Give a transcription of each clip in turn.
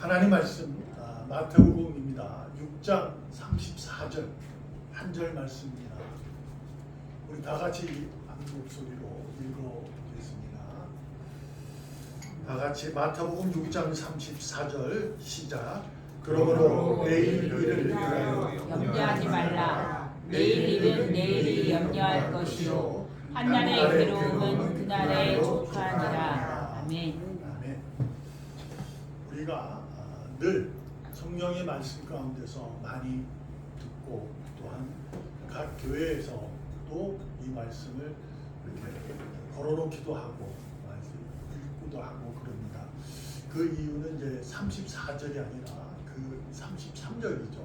하나님 말씀 마태복음입니다. 6장 34절 한 절 말씀입니다. 우리 다 같이 한 목소리로 읽어보겠습니다. 다 같이 마태복음 6장 34절 시작. 그러므로 내일 일을 위하여 염려하지 말라. 내일 일은 내일이 염려할 것이요 한날의 괴로움은 그날에 족하니라. 아멘. 우리가 늘 성령의 말씀 가운데서 많이 듣고 또한 각 교회에서도 이 말씀을 이렇게 걸어놓기도 하고 읽기도 하고 그럽니다. 그 이유는 이제 34절이 아니라 그 33절이죠.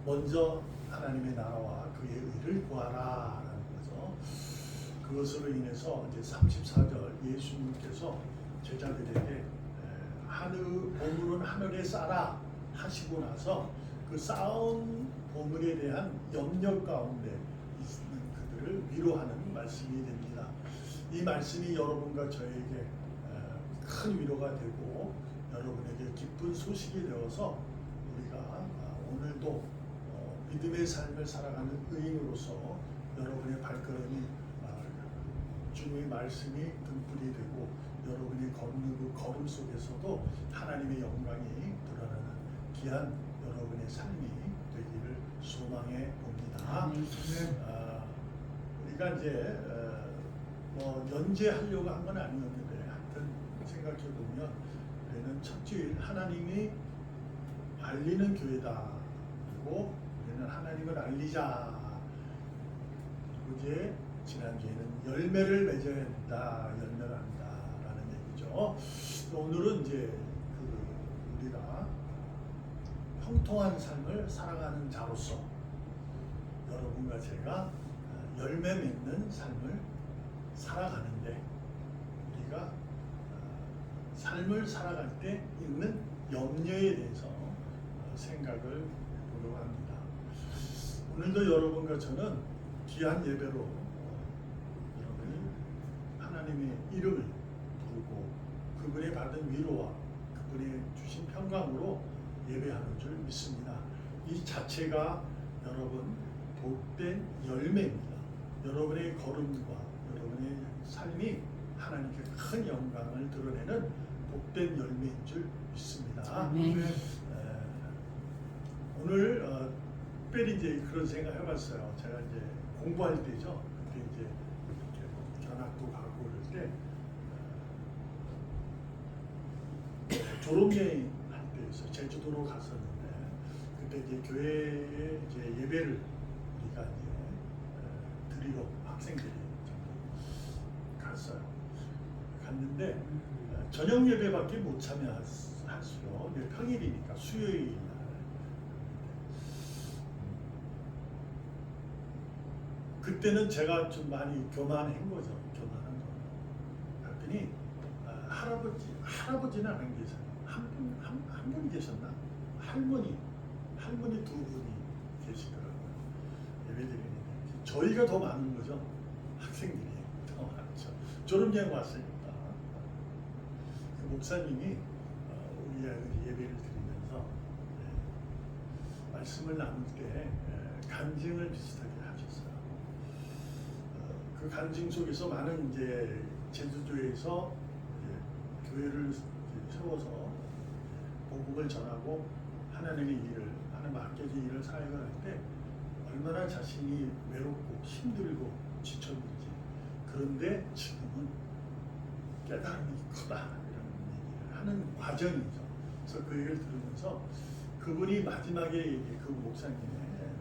먼저 하나님의 나라와 그의 의를 구하라라는 거죠. 그것으로 인해서 이제 34절 예수님께서 제자들에게 보물은 하늘에 쌓아라 하시고 나서 그 쌓은 보물에 대한 염려 가운데 있는 그들을 위로하는 말씀이 됩니다. 이 말씀이 여러분과 저에게 큰 위로가 되고 여러분에게 기쁜 소식이 되어서 우리가 오늘도 믿음의 삶을 살아가는 의인으로서 여러분의 발걸음이 주님의 말씀이 등불이 되고 여러분이 걷는 그 걸음 속에서도 하나님의 영광이 드러나는 귀한 여러분의 삶이 되기를 소망해 봅니다. 우리가 이제 연재하려고 한 건 아니었는데 하여튼 생각해 보면 우리는 첫 주일 하나님이 알리는 교회다. 그리고 우리는 하나님을 알리자. 그리고 이제 지난주에는 열매를 맺어야 된다. 열매를 한다라는 얘기죠. 오늘은 이제 우리가 형통한 삶을 살아가는 자로서 여러분과 제가 열매 맺는 삶을 살아가는데 우리가 삶을 살아갈 때 있는 염려에 대해서 생각을 해보려고 합니다. 오늘도 여러분과 저는 귀한 예배로 하나님의 이름을 부르고 그분의 받은 위로와 그분의 주신 평강으로 예배하는 줄 믿습니다. 이 자체가 여러분 복된 열매입니다. 여러분의 걸음과 여러분의 삶이 하나님께 큰 영광을 드러내는 복된 열매인 줄 믿습니다. 오늘 특별히 이제 그런 생각 해봤어요. 제가 이제 공부할 때죠. 그때 이제 견학도 가고 그럴 때 졸업여행 할 때였어요. 제주도로 갔었는데 그때 이제 교회에 이제 예배를 우리가 이제 드리러 학생들이 갔어요. 갔는데 저녁 예배밖에 못 참여했어요. 평일이니까 수요일 날. 그때는 제가 좀 많이 교만한 거죠. 교만한 거. 그랬더니 할아버지는 안 계세요. 한 분 계셨나? 할머니 두 분이 계시더라고요. 예배드리는데 저희가 더 많은 거죠. 학생들이 더 많죠. 졸업여행 왔으니까. 그 목사님이 우리 예배를 드리면서 말씀을 나눌 때 간증을 비슷하게 하셨어요. 그 간증 속에서 많은 이제 제주도에서 이제 교회를 세워서 복음을 전하고 하나님의 일을 하나님 맡겨진 일을 사역을 할 때 얼마나 자신이 외롭고 힘들고 지쳤는지 그런데 지금은 깨달음이 크다 이런 얘기를 하는 과정이죠. 그래서 그 얘기를 들으면서 그분이 마지막에 그 목사님의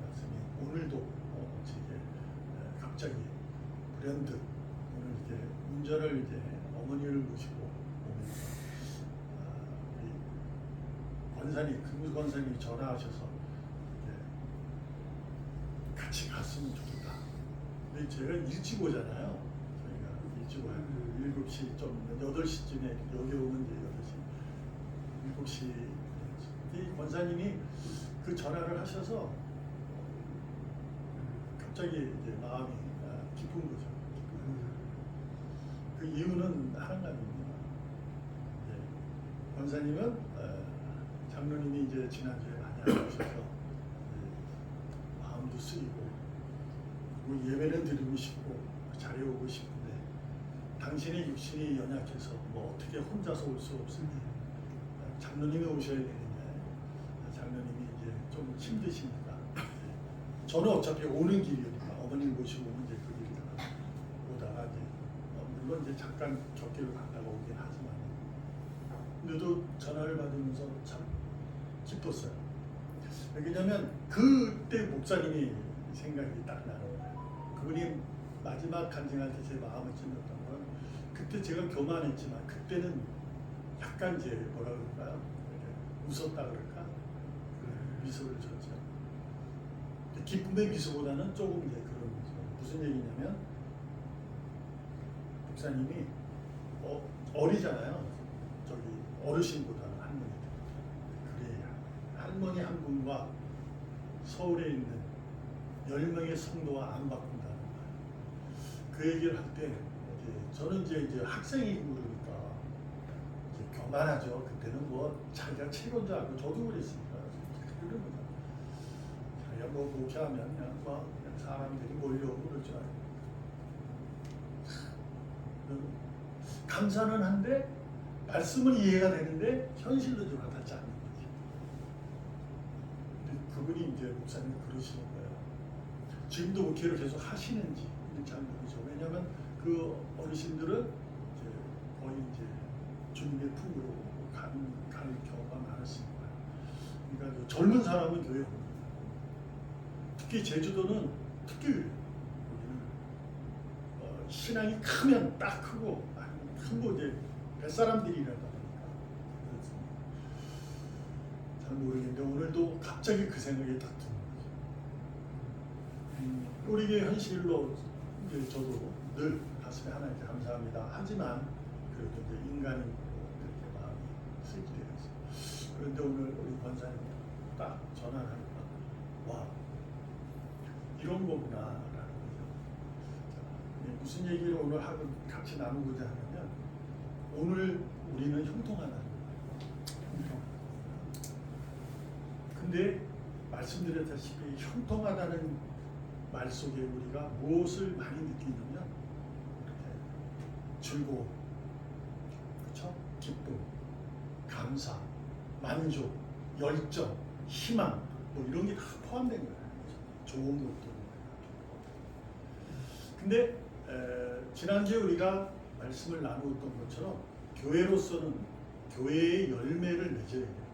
말씀이 오늘도 제게 갑자기 불현듯 오늘 이제 운전을 이제 어머니를 모시고 오면서 우리 권사님 금수 권사님이 전화하셔서 같이 갔으면 좋겠다. 근데 제가 일찍 오잖아요. 저희가 일찍 와요. 7시 좀 8시쯤에 여기 오면 이제 8시 7시 이 권사님이 그 전화를 하셔서 갑자기 이제 마음이 기쁜 거죠. 그 이유는 하나님입니다. 권사님은 지난주에 많이 알아주셔서 마음도 쓰이고 그리고 예배는 드리고 싶고 자리에 오고 싶은데 당신의 육신이 연약해서 뭐 어떻게 혼자서 올 수 없으니 장로님이 오셔야 되는데 장로님이 이제 좀 힘드시니까 저는 어차피 오는 길이니까 어머님 모시고 오면 이제 그 길이다가 오다가 이제 물론 이제 잠깐 곁길을 갔다가 오긴 하지만 그래도 전화를 받으면서 참 기뻤어요. 왜냐면 그때 목사님이 생각이 딱 나는 거예요. 그분이 마지막 간증할 때 제 마음을 찔렀던 건 그때 제가 교만했지만 그때는 약간 이제 뭐라 그럴까요? 웃었다 그럴까? 미소를 줬죠. 기쁨의 미소보다는 조금 이제 그런 미소. 무슨 얘기냐면 목사님이 어리잖아요. 저기 어르신보다는 할머니들. 그래 할머니 한 분과 서울에 있는 10명의 성도와 안 바꾼다는 거예요. 그 얘기를 할 때 저는 이제 학생이고 그러니까 이제 교만하죠. 그때는 뭐 자기가 최고인 줄 알고 저도 그랬으니까 그런 거죠. 자기가 뭐 목회하면 그냥 사람들이 몰려오고 그럴 줄 알고 감사는 한데 말씀은 이해가 되는데 현실로 좀 와닿지 않는 거지. 근데 그분이 이제 목사님이 그러시는 거예요. 지금도 목회를 계속 하시는지 잘 모르죠. 왜냐하면 그 어르신들은 이제 거의 이제 주님의 품으로 갈 경우가 많았으니까. 그러니까 그 젊은 사람은 교회 옵니다. 특히 제주도는 특히 그래요. 신앙이 크면 딱 크고 큰거 이제 뱃사람들이라다 보니까 그렇습니다. 잘 모르겠는데 오늘도 갑자기 그 생각이 딱 드는 거죠. 우리 교회 현실로 이제 저도 늘 가슴에 하나님께 감사합니다. 하지만 그래도 이제 인간이 그렇게 마음이 쓰이게 되어서 그런데 오늘 우리 권사님 딱 전화를 하니까 와 이런 거구나. 무슨 얘기를 오늘 하고 같이 나누고자 하냐면 오늘 우리는 형통하다는 거예요. 근데 말씀드렸다시피 형통하다는 말 속에 우리가 무엇을 많이 느끼냐면 즐거움, 그렇죠? 기쁨, 감사, 만족, 열정, 희망 뭐 이런 게 다 포함된 거예요. 좋은 것도. 근데 지난주에 우리가 말씀을 나누었던 것처럼 교회로서는 교회의 열매를 맺어야 돼요.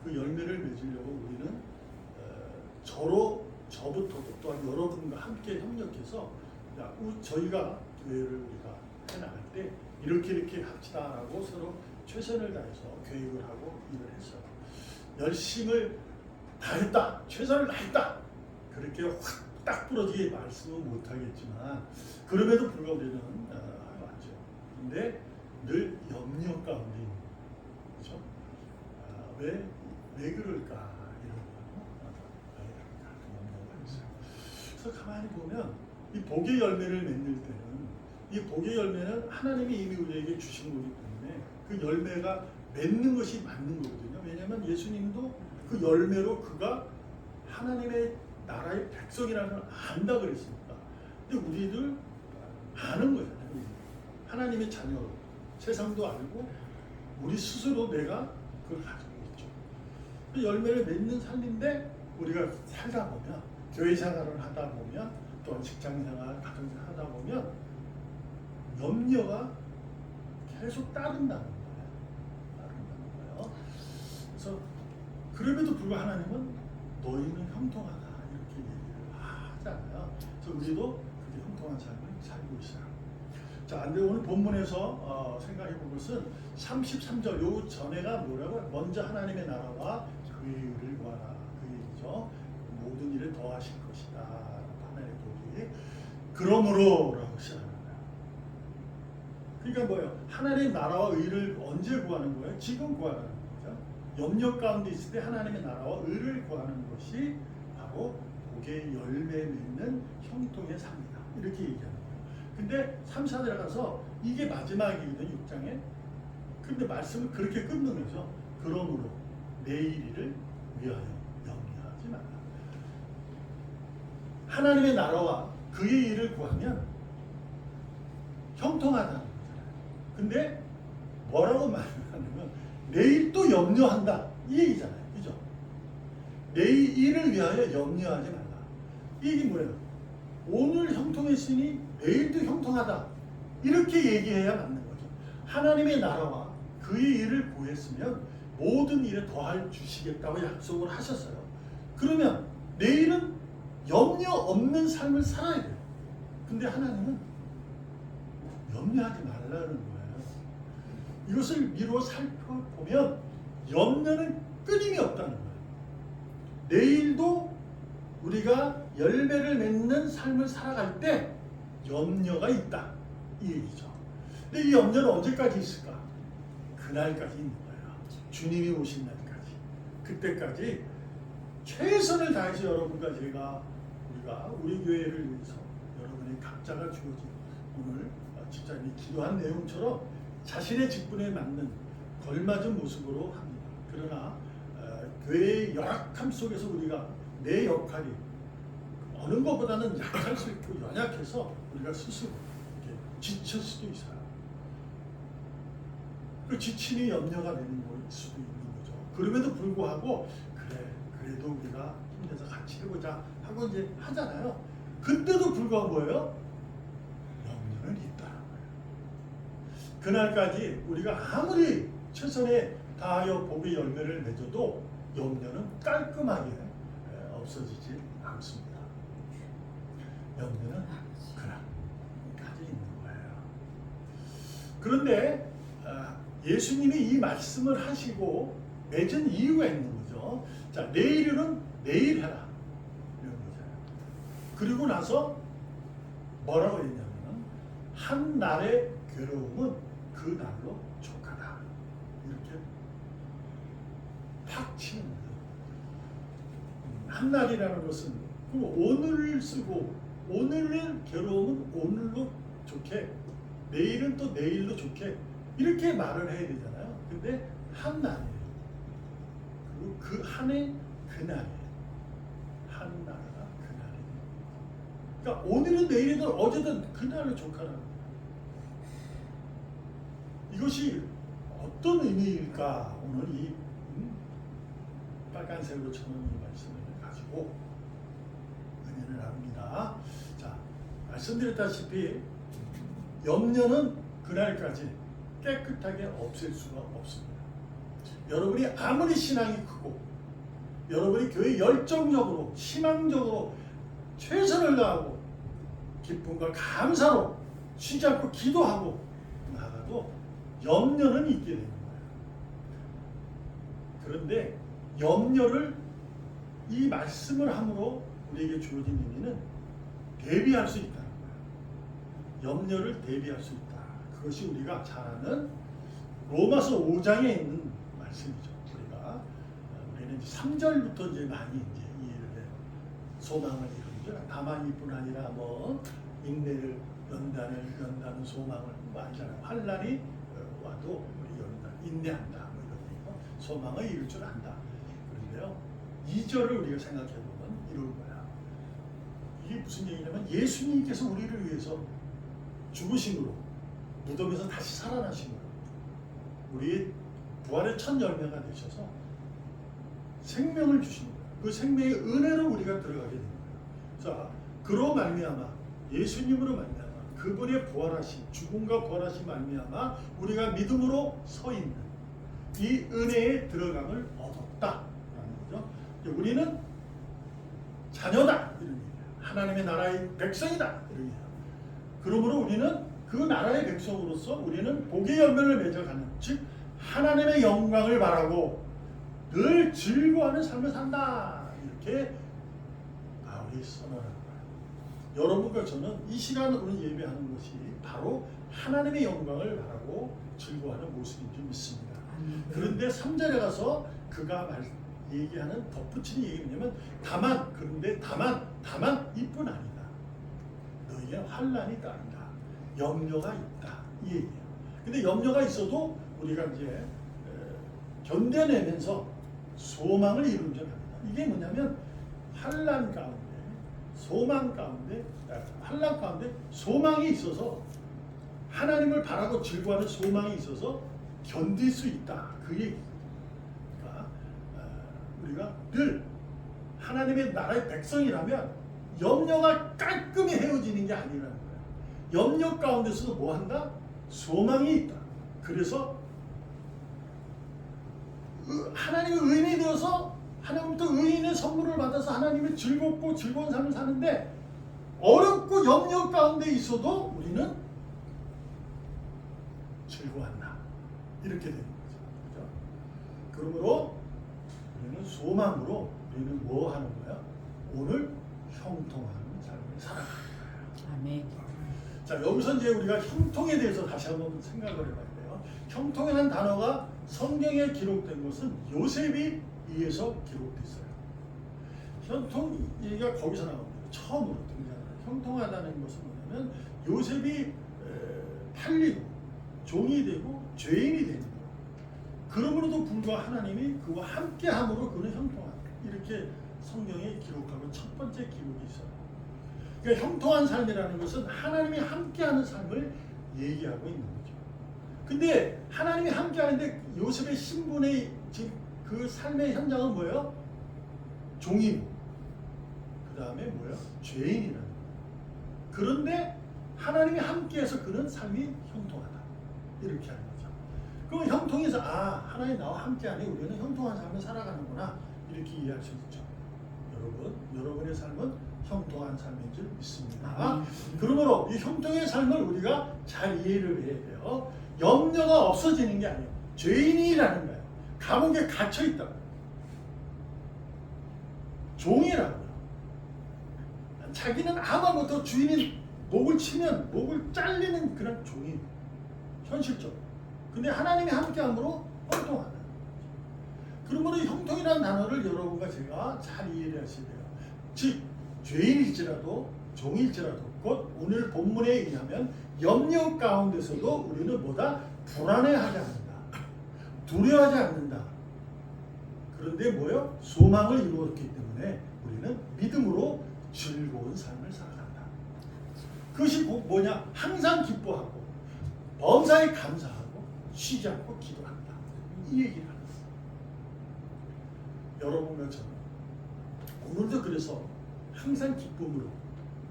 그 열매를 맺으려고 우리는 저부터도 또한 여러분과 함께 협력해서 저희가 교회를 우리가 해나갈 때 이렇게 합시다라고 서로 최선을 다해서 계획을 하고 일을 했어요. 열심을 다했다, 최선을 다했다 그렇게 확 딱 부러지게 말씀은 못하겠지만 그럼에도 불구하고 우리는 맞죠. 근데 늘 염려 가운데 있는 거죠. 왜 그럴까 이런 왜 그럴까 염려가 있어요. 그래서 가만히 보면 이 복의 열매를 맺을 때는 이 복의 열매는 하나님이 이미 우리에게 주신 거기 때문에 그 열매가 맺는 것이 맞는 거거든요. 왜냐하면 예수님도 그 열매로 그가 하나님의 나라의 백성이라는 걸 안다 그랬습니다. 근데 우리들 아는 거잖아요. 하나님의 자녀, 세상도 알고 우리 스스로 내가 그걸 가지고 있죠. 그 열매를 맺는 삶인데 우리가 살다 보면 교회 생활을 하다 보면 또한 직장 생활, 가정 생활 하다 보면 염려가 계속 따른다는 거예요. 그래서 그럼에도 불구하고 하나님은 너희는 형통하다. 이렇게 얘기를 하잖아요. 그래서 우리도 그렇게 형통한 삶을 살고 있어요. 자, 근데 오늘 본문에서 생각해 본 것은 33절 요 전에가 뭐라고? 먼저 하나님의 나라와 그의 의를 구하라. 그 얘기죠. 모든 일을 더하실 것이다. 하나님의 복이. 그러므로라고 시작합니다. 그러니까 뭐예요? 하나님의 나라와 의를 언제 구하는 거예요? 지금 구하라는 거죠. 염려 가운데 있을 때 하나님의 나라와 의를 구하는 것이 바로 복의 열매 맺는 형통의 삶이다. 이렇게 얘기하는 거예요. 근데 3, 4절에 가서 이게 마지막이거든요. 6장에. 근데 말씀을 그렇게 끊는 거죠. 그러므로 내일 일을 위하여 염려하지 말라. 하나님의 나라와 그의 일을 구하면 형통하다는 거잖아요. 근데 뭐라고 말하냐면 내일 또 염려한다 이 얘기잖아요. 그죠? 내일 일을 위하여 염려하지 말라. 이게 뭐예요? 오늘 형통했으니 내일도 형통하다 이렇게 얘기해야 맞는 거죠. 하나님의 나라와 그의 일을 구했으면 모든 일에 더할 주시겠다고 약속을 하셨어요. 그러면 내일은 염려 없는 삶을 살아야 돼요. 근데 하나님은 염려하지 말라는 거예요. 이것을 미루어 살펴보면 염려는 끊임이 없다는 거예요. 내일도 우리가 열매를 맺는 삶을 살아갈 때 염려가 있다 이 얘기죠. 근데 이 염려는 언제까지 있을까? 그날까지 있는 거예요. 주님이 오신 날까지. 그때까지 최선을 다해서 여러분과 우리가 우리 교회를 위해서 여러분의 각자가 주어진 오늘 집사님이 기도한 내용처럼 자신의 직분에 맞는 걸맞은 모습으로 합니다. 그러나 교회의 열악함 속에서 우리가 내 역할이 어느 것보다는 약할 수 있고 연약해서 우리가 스스로 이렇게 지칠 수도 있어요. 그 지침이 염려가 되는 걸 수도 있는 거죠. 그럼에도 불구하고 그래도 우리가 힘내서 같이 해보자 하고 이제 하잖아요. 그때도 불구하고 뭐예요? 염려는 있다는 거예요. 그날까지 우리가 아무리 최선에 다하여 복의 열매를 맺어도 염려는 깔끔하게 없어지지 않습니다. 염려는 그날까지 있는 거예요. 그런데 예수님이 이 말씀을 하시고 맺은 이유가 있는 거죠. 자, 내일은 내일 해라 이런 거잖아요. 그리고 나서 뭐라고 했냐면 한 날의 괴로움은 그 날로 족하다 이렇게 팍 치는 거예요. 한 날이라는 것은 오늘을 쓰고 오늘의 괴로움은 오늘로 좋게 내일은 또 내일로 좋게 이렇게 말을 해야 되잖아요. 근데 한 날이에요. 그리고 그 한 해 그날이에요. 한 나라가 그날이에요. 그러니까 오늘은 내일이든 어제든 그날로 족하라는 거예요. 이것이 어떤 의미일까? 오늘 이 빨간색으로 쳐놓은 이 말씀을 가지고 은혜를 나눕니다. 자, 말씀드렸다시피 염려는 그날까지 깨끗하게 없앨 수가 없습니다. 여러분이 아무리 신앙이 크고 여러분이 교회 열정적으로 희망적으로 최선을 다하고 기쁨과 감사로 쉬지 않고 기도하고 나가도 염려는 있게 되는 거예요. 그런데 염려를 이 말씀을 함으로 우리에게 주어진 의미는 대비할 수 있다는 거예요. 염려를 대비할 수 있다. 그것이 우리가 잘 아는 로마서 5장에 있는 말씀이죠. 우리는 이제 3절부터 이제 많이 이제 이해를 해요. 소망을 이루는 다만 이뿐 아니라 뭐 인내를 연다는 소망을 뭐 알잖아요. 환난이 와도 우리 인내한다. 뭐 이런 얘기고 소망을 이룰 줄 안다. 그런데요, 2절을 우리가 생각해 보면 이런 거야. 이게 무슨 얘기냐면 예수님께서 우리를 위해서 죽으심으로 무덤에서 다시 살아나심으로 우리의 부활의 첫 열매가 되셔서 생명을 주신 거예요. 그 생명의 은혜로 우리가 들어가게 된 거예요. 자, 그로 말미암아 예수님으로 말미암아 그분의 부활하심, 죽음과 부활하심 말미암아 우리가 믿음으로 서 있는 이 은혜에 들어감을 얻었다라는 거죠. 우리는 자녀다 이런 얘기예요. 하나님의 나라의 백성이다 이런 얘기예요. 그러므로 우리는 그 나라의 백성으로서 우리는 복의 열매를 맺어가는, 즉 하나님의 영광을 바라고 늘 즐거워하는 삶을 산다 이렇게 바울이 선언하는 거예요. 여러분과 저는 이 시간 오늘 예배하는 것이 바로 하나님의 영광을 바라고 즐거워하는 모습인 줄 믿습니다. 그런데 3절에 가서 그가 얘기하는 덧붙이는 얘기는 뭐냐면 다만 이뿐 아니다. 너희에 환난이 따른다. 염려가 있다. 이 얘기예요. 근데 염려가 있어도 우리가 이제 견뎌내면서 소망을 이룬 줄 압니다. 이게 뭐냐면 환난 가운데 환난 가운데 소망이 있어서 하나님을 바라고 즐거워하는 소망이 있어서 견딜 수 있다. 그 얘기입니다. 그러니까 우리가 늘 하나님의 나라의 백성이라면 염려가 깔끔히 헤어지는 게 아니라는 거예요. 염려 가운데서도 뭐 한다? 소망이 있다. 그래서 하나님의 의인이 되어서 하나님부터 의인의 선물을 받아서 하나님의 즐겁고 즐거운 삶을 사는데 어렵고 염려 가운데 있어도 우리는 즐거워한다. 이렇게 되는 거죠. 그렇죠? 그러므로 우리는 소망으로 우리는 뭐 하는 거야? 오늘 형통하는 삶을 살아가는 거예요. 아멘. 자, 여기서 이제 우리가 형통에 대해서 다시 한번 생각을 해봐야 돼요. 형통이라는 단어가 성경에 기록된 것은 요셉이 의해서 기록됐어요. 형통 얘기가 거기서 나옵니다. 처음으로 등장하는 형통하다는 것은 뭐냐면 요셉이 팔리고 종이 되고 죄인이 되는 거예요. 그러므로도 불구하고 하나님이 그와 함께함으로 그는 형통하다. 이렇게 성경에 기록하고 첫 번째 기록이 있어요. 그러니까 형통한 삶이라는 것은 하나님이 함께하는 삶을 얘기하고 있는 거죠. 근데 하나님이 함께하는데 요셉의 신분의 즉 그 삶의 현장은 뭐예요? 종이고 그 다음에 뭐예요? 죄인이라는 거예요. 그런데 하나님이 함께해서 그는 삶이 형통하다. 이렇게 하는 거죠. 그럼 형통해서 하나님 나와 함께하니 우리는 형통한 삶을 살아가는구나. 이렇게 이해할 수 있죠. 여러분의 삶은 형통한 삶인 줄 믿습니다. 그러므로 이 형통의 삶을 우리가 잘 이해를 해야 돼요. 염려가 없어지는 게 아니에요. 죄인이라는 거예요. 감옥에 갇혀 있다고. 종이라고요. 자기는 아무 것도 주인이 목을 치면 목을 잘리는 그런 종이 현실적. 근데 하나님이 함께함으로 형통하다. 그러므로 형통이라는 단어를 여러분과 제가 잘 이해를 하셔야 돼요. 즉 죄인일지라도 종일지라도 곧 오늘 본문에 의하면 염려 가운데서도 우리는 뭐다? 불안해하지 않는다. 두려워하지 않는다. 그런데 뭐요? 소망을 이루었기 때문에 우리는 믿음으로 즐거운 삶을 살아간다. 그것이 곧 뭐냐? 항상 기뻐하고 범사에 감사하고 쉬지 않고 기도한다. 이 얘기를 하는 거예요. 여러분과 저는 오늘도 그래서 항상 기쁨으로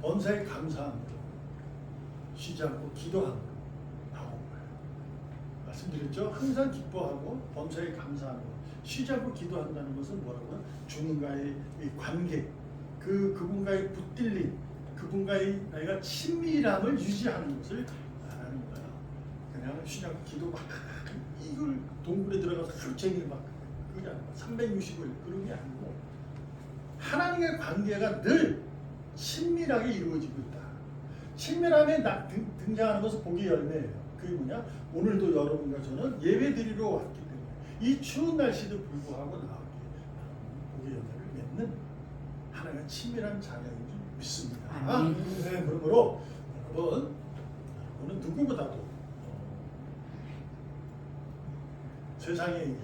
범사에 감사함으로 쉬지 않고 기도함으로 나온 거예요. 말씀드렸죠? 항상 기뻐하고 범사에 감사하고 쉬지 않고 기도한다는 것은 뭐라고요? 주님과의 이 관계, 그분과의 붙들림, 그분과의 내가 친밀함을 유지하는 것을 말하는 거예요. 그냥 쉬지 않고 기도 막 이걸 동굴에 들어가서 하루 종일 막 그게 아니고 365일 그런 게 아니고 하나님의 관계가 늘 친밀하게 이루어지고 있다. 친밀함에 등장하는 것은 복의 열매예요. 그게 뭐냐? 오늘도 여러분과 저는 예배 드리러 왔기 때문에 이 추운 날씨도 불구하고 나왔기에 복의 열매를 맺는 하나님과 친밀한 자녀인 줄 믿습니다. 네, 그러므로 여러분 오늘 누구보다도 세상에 의해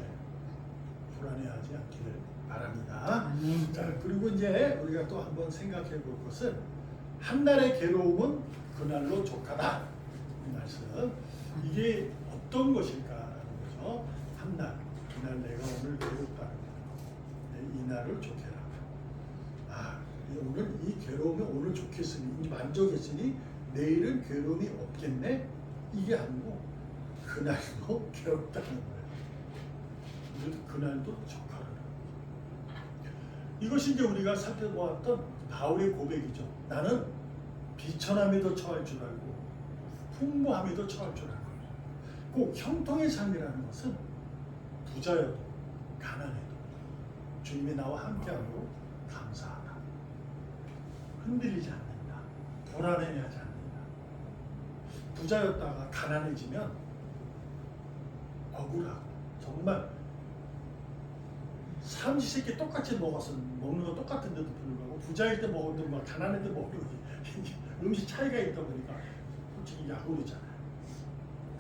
불안해하지 않기를 바랍니다. 자, 그리고 이제 우리가 또 한번 생각해 볼 것은 한 달의 괴로움은 그날로 족하다. 이 말씀. 이게 어떤 것일까라는 거죠. 한 날, 그날 내가 오늘 괴롭다는 거예요. 이 날을 좋게라. 오늘 이 괴로움이 오늘 좋겠으니, 이제 만족했으니 내일은 괴로움이 없겠네. 이게 아니고 그날도 괴롭다는 거예요. 그래도 그날도 족하라. 이것이 이제 우리가 살펴보았던 바울의 고백이죠. 나는 비천함에도 처할 줄 알고 풍부함에도 처할 줄 알고. 꼭 형통의 삶이라는 것은 부자여도 가난해도 주님이 나와 함께하고 감사하다. 흔들리지 않는다. 불안해하지 않는다. 부자였다가 가난해지면 억울하고 정말 삼시세끼 똑같이 먹어서 먹는 거 똑같은데도 불구하고 부자일 때 먹어도 막 가난할 때 먹는 거지. 음식 차이가 있다 보니까 솔직히 약오르잖아요.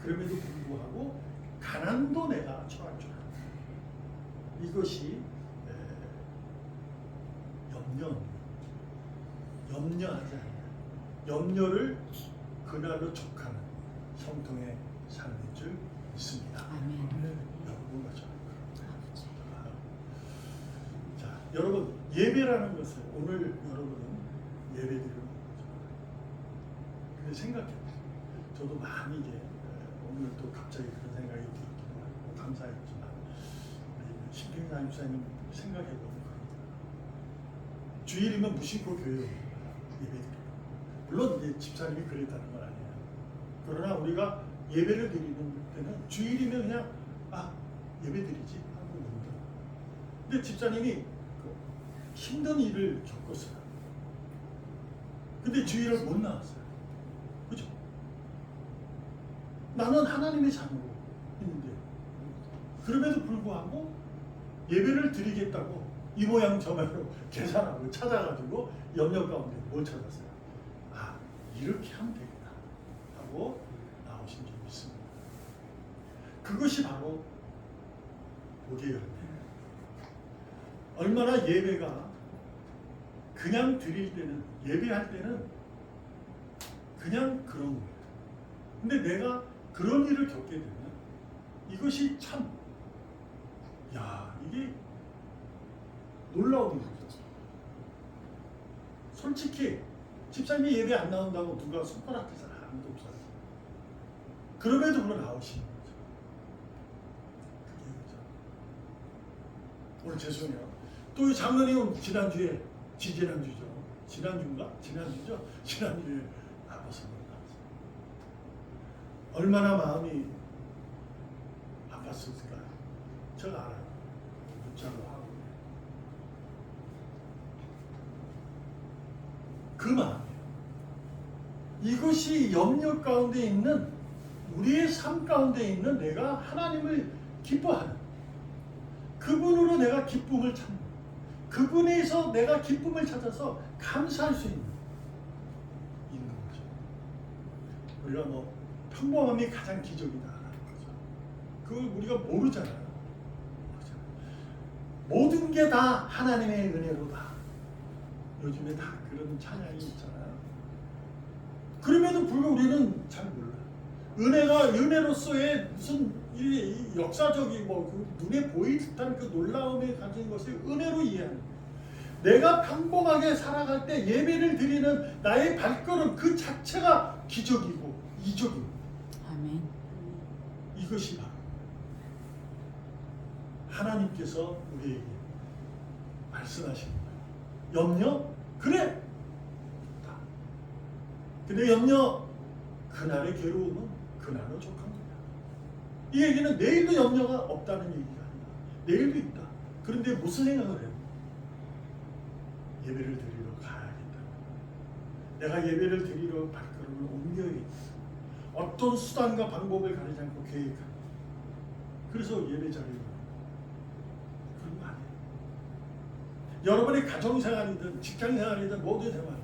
그럼에도 불구하고 가난도 내가 처할 줄 알아. 이것이 염려하지 않아요. 염려를 그날로 족하는 형통의 삶인 줄 믿습니다. 아멘. 여러분과 저는 자, 여러분 예배라는 것을 오늘 여러분은 예배드리는 거죠. 근데 생각해보세요. 저도 많이 이제 오늘 또 갑자기 그런 생각이 들기도 하고 감사했지만 우리 신평사 집사님 생각해보면 주일이면 무심코 교회에 예배드리고 물론 이제 집사님이 그랬다는 건 아니에요. 그러나 우리가 예배를 드리는 때는 주일이면 그냥 예배드리지 하고 넘겨. 근데 집사님이 힘든 일을 겪었어요. 근데 주일을 못 나왔어요. 그죠? 나는 하나님의 자녀로 있는데 그럼에도 불구하고 예배를 드리겠다고 이 모양 저 모양으로 계산하고 찾아가지고 염려 가운데 뭘 찾았어요? 이렇게 하면 되겠다 하고 나오신 적이 있습니다. 그것이 바로 복의 열매예요. 얼마나 예배가 그냥 드릴 때는 예배할 때는 그냥 그런 거예요. 근데 내가 그런 일을 겪게 되면 이것이 참 이게 놀라운 일이죠. 솔직히 집사님이 예배 안 나온다고 누가 손가락 대서 아무도 없어요. 그럼에도 불구하고 나오시는 거죠. 그게 그죠. 오늘 죄송해요. 또 이 장로님 지난주에 지난주인가? 지난주에 아파서 못 나왔어요. 얼마나 마음이 아팠을까요? 제가 알아요. 문자로 하고 그 마음이에요. 이것이 염려 가운데 있는 우리의 삶 가운데 있는 내가 하나님을 기뻐하는 그분으로 내가 기쁨을 찾는 그분에서 내가 기쁨을 찾아서 감사할 수 있는 거죠. 우리가 평범함이 가장 기적이다 거죠. 그걸 우리가 모르잖아요. 모든 게 다 하나님의 은혜로다. 요즘에 다 그런 찬양이 있잖아요. 그럼에도 불구하고 우리는 잘 몰라요. 은혜가 은혜로서의 무슨 이 역사적인 그 눈에 보일 듯한 그 놀라움에 가진 것을 은혜로 이해하는 거예요. 내가 평범하게 살아갈 때 예배를 드리는 나의 발걸음 그 자체가 기적이고 이적입니다. 아멘. 이것이 바로 하나님께서 우리에게 말씀하시는 거예요. 염려? 그래! 근데 염려, 그날의 괴로움은 그날로 족한 거야. 이 얘기는 내일도 염려가 없다는 얘기가 아니라 내일도 있다. 그런데 무슨 생각을 해요? 예배를 드리러 가야겠다. 내가 예배를 드리러 발걸음을 옮겨야겠다. 어떤 수단과 방법을 가리지 않고 계획한다. 그래서 예배 자리로 그런 거 아니에요. 여러분의 가정생활이든 직장생활이든 모든 생활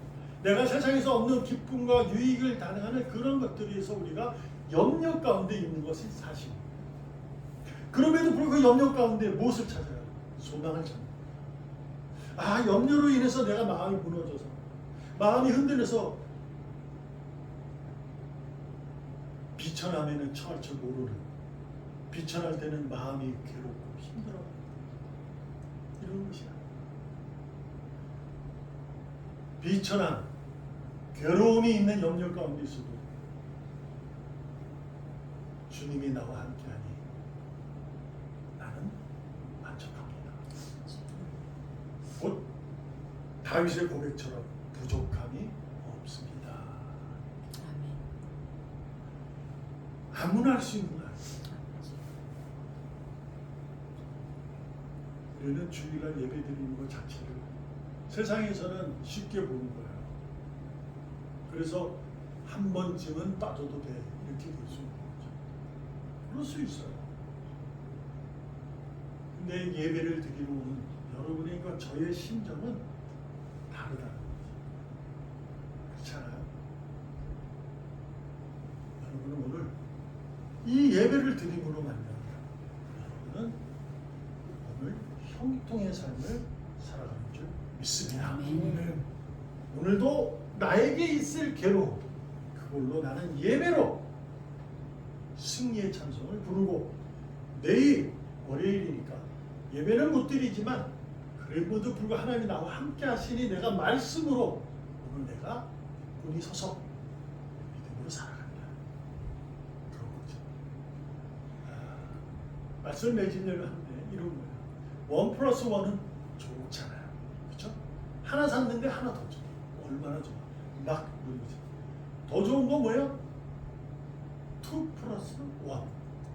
내가 세상에서 얻는 기쁨과 유익을 단행하는 그런 것들에서 우리가 염려 가운데 있는 것이 사실입니다. 그럼에도 불구하고 그 염려 가운데 무엇을 찾아요? 소망을 찾는 염려로 인해서 내가 마음이 무너져서 마음이 흔들려서 비천함에는 처할 줄 모르는 비천할 때는 마음이 괴롭고 힘들어 이런 것이야. 비천함 괴로움이 있는 염려 가운데 있어도 주님이 나와 함께하니 나는 만족합니다. 곧 다윗의 고백처럼 부족함이 없습니다. 아멘. 아무나 할 수 있는 거 아니에요. 우리는 주일날 예배드리는 것 자체를 세상에서는 쉽게 보는 거예요. 그래서 한 번쯤은 빠져도 돼 이렇게 볼 수 있는 거죠. 그럴 수 있어요. 근데 예배를 드리러 오는 여러분과 저의 심정은 다르다는 거죠. 그렇잖아요. 여러분은 오늘 이 예배를 드림으로 만납니다. 여러분은 오늘 형통의 삶을 살아가는 줄 믿습니다. 아멘. 오늘도 나에게 있을 괴로움, 그걸로 나는 예배로 승리의 찬송을 부르고, 내일 월요일이니까 예배는 못 드리지만 그래도 불구하고 하나님이 나와 함께 하시니 내가 말씀으로 오늘 내가 굳건히 서서 믿음으로 살아간다. 그런 거죠. 말씀 맺으려고 하는데 이런 거예요. 1+1은 좋잖아요. 그렇죠? 하나 샀는데 하나 더 줘. 얼마나 좋아. 막 누르지. 더 좋은 거 뭐예요? 2+1.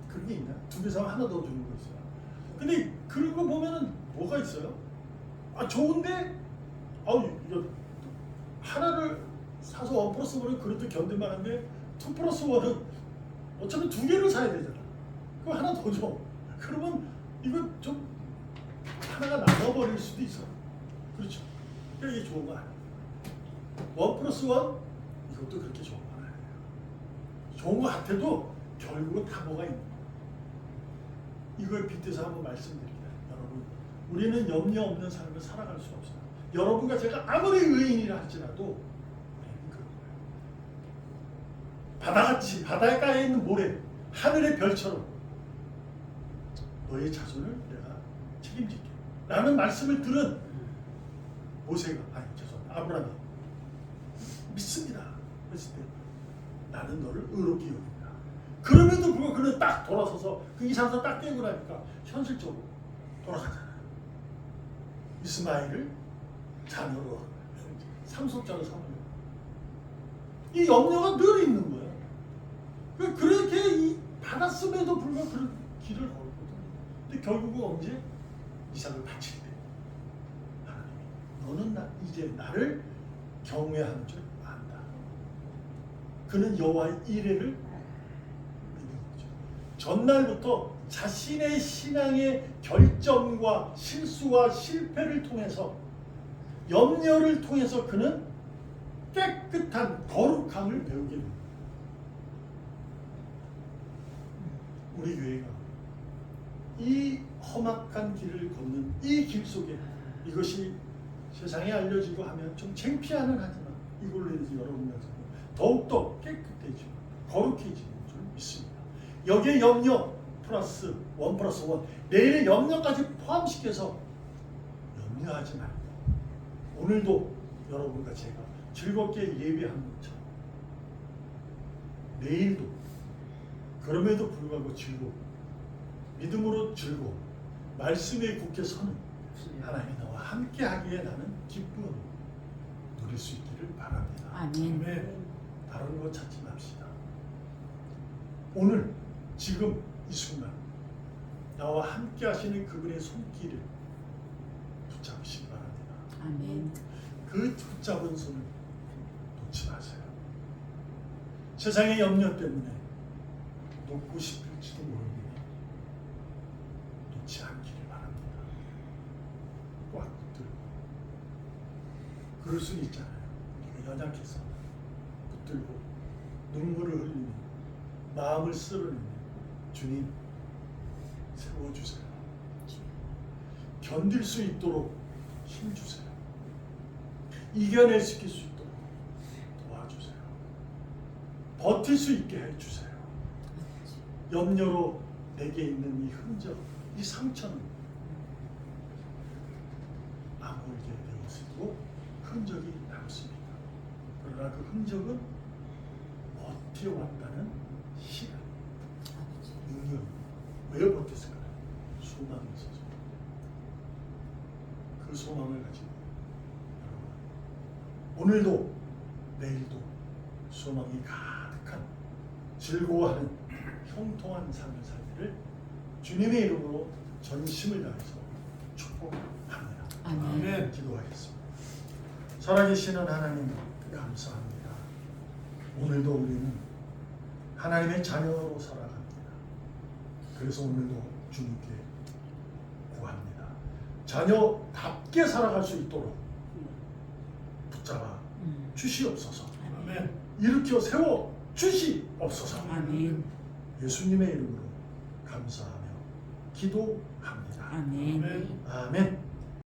그런 게 있나? 두 개 사면 하나 더 주는 거 있어요. 근데 그런 거 보면은 뭐가 있어요? 아, 좋은데, 이거 하나를 사서 1+1은 그래도 견딜만 한데 2+1은 어차피 두 개를 사야 되잖아. 그럼 하나 더 줘. 그러면 이거 좀 하나가 나눠버릴 수도 있어. 그렇죠? 그러니까 이게 좋은 거 아니에요. 1+1 이것도 그렇게 좋은 건 아니에요. 좋은 거 같아도 결국은 다 뭐가 있는 거예요. 이걸 빗대서 한번 말씀드립니다. 여러분, 우리는 염려 없는 삶을 살아갈 수 없어요. 여러분과 제가 아무리 의인이라 할지라도 우리는 그런 거예요. 바다같이 바닷가에 있는 모래, 하늘의 별처럼 너의 자손을 내가 책임질게 라는 말씀을 들은 아브라함이 믿습니다. 그랬을 때 나는 너를 의롭게 여긴다. 그럼에도 불구하고 그는 딱 돌아서서 그 이상사 딱 깨고 나니까 현실적으로 돌아가잖아요. 이스마엘을 자녀로 상속자로 삼으려. 이 염려가 늘 있는 거예요. 그렇게 받았음에도 불구하고 그런 길을 걸거든요. 근데 결국은 언제? 이삭을 바칠 때 하나님이 너는 이제 나를 경외하는 줄 안다. 그는 여호와의 이레를 믿는 거죠. 전날부터 자신의 신앙의 결점과 실수와 실패를 통해서, 염려를 통해서 그는 깨끗한 거룩함을 배우게 됩니다. 우리 교회가 이 험악한 길을 걷는 이 길 속에 이것이 세상에 알려지고 하면 좀 창피하는 하지만 이걸로 인해서 여러분들은 더욱더 깨끗해지고 거룩해지는 줄 믿습니다. 여기에 염려 플러스 1+1, 내일의 염려까지 포함시켜서 염려하지 말고 오늘도 여러분과 제가 즐겁게 예배하는 것처럼 내일도 그럼에도 불구하고 즐거워, 믿음으로 즐거워, 말씀에 굳게 서는 하나님이 나와 함께 하기에 나는 기쁨을 누릴 수 있기를 바랍니다. 아멘. 다른 것 찾지 맙시다. 오늘 지금 이 순간 나와 함께 하시는 그분의 손길을 붙잡으시기 바랍니다. 아멘. 그 붙잡은 손을 놓지 마세요. 세상의 염려 때문에 놓고 싶을지도 모르니 놓지 않기를 바랍니다. 꽉 붙들고. 그럴 수는 있잖아요. 우리가 연약해서 붙들고 눈물을 흘리는, 마음을 쓸어내는 주님 세워주세요. 견딜 수 있도록 힘주세요. 이겨낼 수 있도록 도와주세요. 버틸 수 있게 해주세요. 염려로 내게 있는 이 흔적, 이 상처는 아물게 되었고 흔적이 남습니다. 그러나 그 흔적은 버텨왔다는 시간, 능력. 왜 버텼을까요? 소망이 있어서. 그 소망을 가지고 여러분, 오늘도 내일도 소망이 가득한 즐거워하는 형통한 삶을 살기를 주님의 이름으로 전심을 다해서 축복합니다. 아멘. 기도하겠습니다. 살아계시는 하나님 감사합니다. 오늘도 우리는 하나님의 자녀로 살아갑니다. 그래서 오늘도 주님께 구합니다. 자녀답게 살아갈 수 있도록 붙잡아 주시옵소서. 아멘. 일으켜 세워 주시옵소서. 아멘. 예수님의 이름으로 감사하며 기도합니다. 아멘. 아멘.